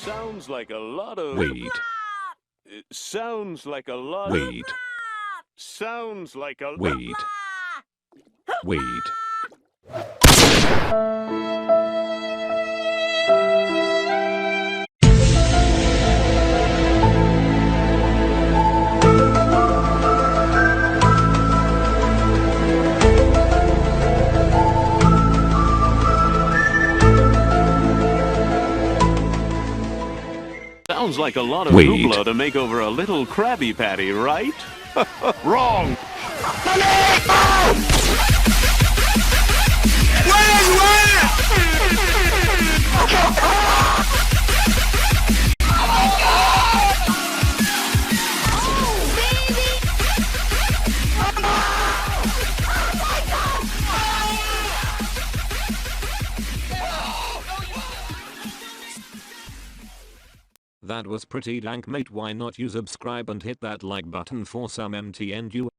Sounds like a lot of... Wait. Sounds like a lot Wait. of... Sounds like a... Wait. Wait. Sounds like a lot of Wait. hoopla to make over a little Krabby Patty, right? Wrong! That was pretty dank, mate. Why not you subscribe and hit that like button for some MTNU?